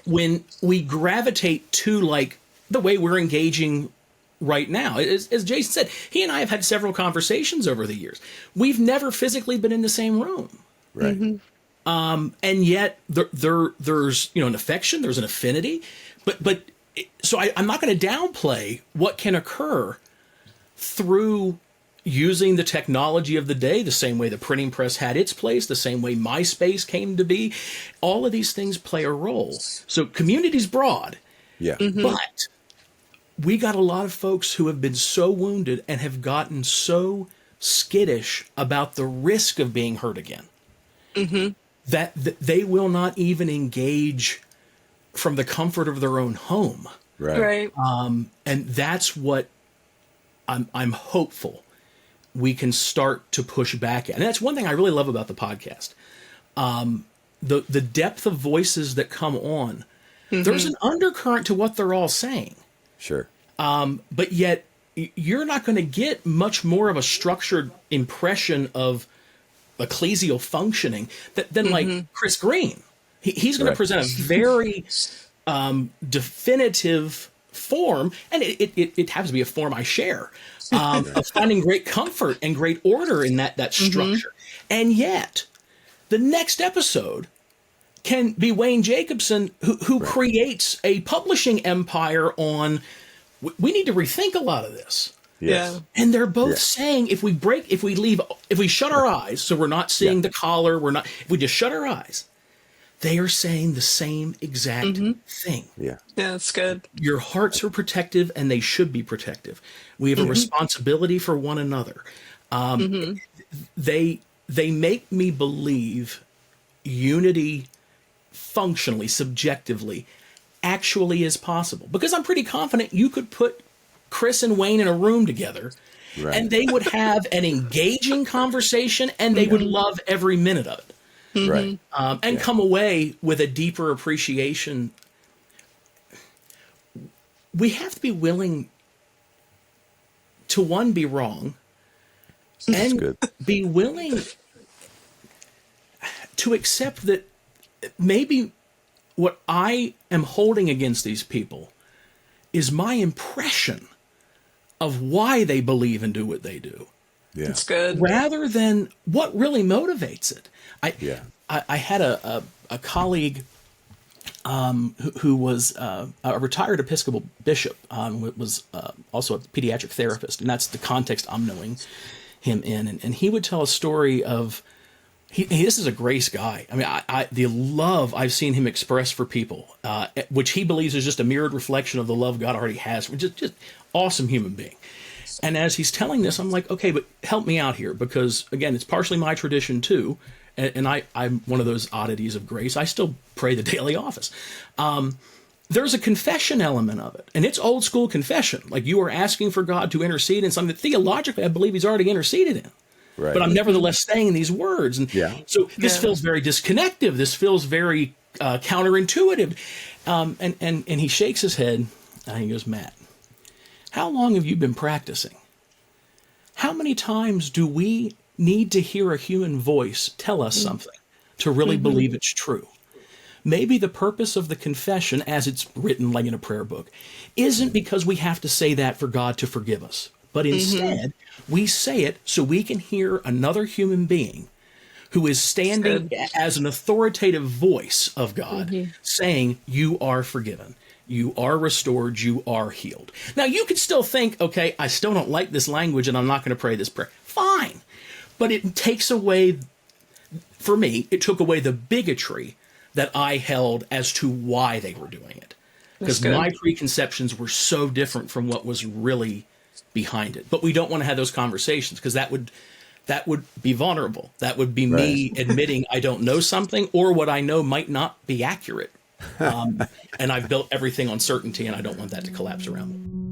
when we gravitate to like the way we're engaging right now, as Jason said, he and I have had several conversations over the years. We've never physically been in the same room. Right. And yet there's, an affection, there's an affinity, but so I'm not going to downplay what can occur through using the technology of the day, the same way the printing press had its place, the same way MySpace came to be. All of these things play a role. So community's broad. Yeah. But we got a lot of folks who have been so wounded and have gotten so skittish about the risk of being hurt again that they will not even engage from the comfort of their own home. Right. And that's what I'm hopeful we can start to push back at. And that's one thing I really love about the podcast. The depth of voices that come on, there's an undercurrent to what they're all saying. Sure. But yet you're not going to get much more of a structured impression of ecclesial functioning than like Chris Green. He's going to present a very definitive form, and it happens to be a form I share, of finding great comfort and great order in that structure. And yet, the next episode can be Wayne Jacobson, who yes. creates a publishing empire on, we need to rethink a lot of this. Yes. And they're both saying if we shut our eyes, so we're not seeing the collar, if we just shut our eyes, they are saying the same exact thing. Yeah, that's good. Your hearts are protective, and they should be protective. We have a responsibility for one another. They make me believe unity functionally, subjectively, actually is possible. Because I'm pretty confident you could put Chris and Wayne in a room together, and they would have an engaging conversation, and they would love every minute of it. Right. And come away with a deeper appreciation. We have to be willing to, one, be wrong, and be willing to accept that maybe what I am holding against these people is my impression of why they believe and do what they do. Yeah. That's good. Rather than what really motivates it. I had a colleague who was a retired Episcopal bishop, was also a pediatric therapist, and that's the context I'm knowing him in. And he would tell a story of, this is a grace guy. I mean, the love I've seen him express for people, which he believes is just a mirrored reflection of the love God already has, which is just awesome human being. And as he's telling this, I'm like, okay, but help me out here, because again, it's partially my tradition too. And I'm one of those oddities of grace. I still pray the daily office. There's a confession element of it, and it's old school confession. Like, you are asking for God to intercede in something that theologically I believe he's already interceded in. Right. But I'm nevertheless saying these words. And so this feels very disconnective. This feels very counterintuitive. And he shakes his head and he goes, Matt, how long have you been practicing? How many times do we need to hear a human voice tell us something to really believe it's true? Maybe the purpose of the confession, as it's written like in a prayer book, isn't because we have to say that for God to forgive us, but instead we say it so we can hear another human being who is standing as an authoritative voice of God saying, you are forgiven, you are restored, you are healed. Now, you could still think, okay, I still don't like this language and I'm not going to pray this prayer. Fine. But it takes away, for me, it took away the bigotry that I held as to why they were doing it. Because my preconceptions were so different from what was really behind it. But we don't want to have those conversations, because that would be vulnerable. That would be me admitting I don't know something, or what I know might not be accurate. And I've built everything on certainty, and I don't want that to collapse around me.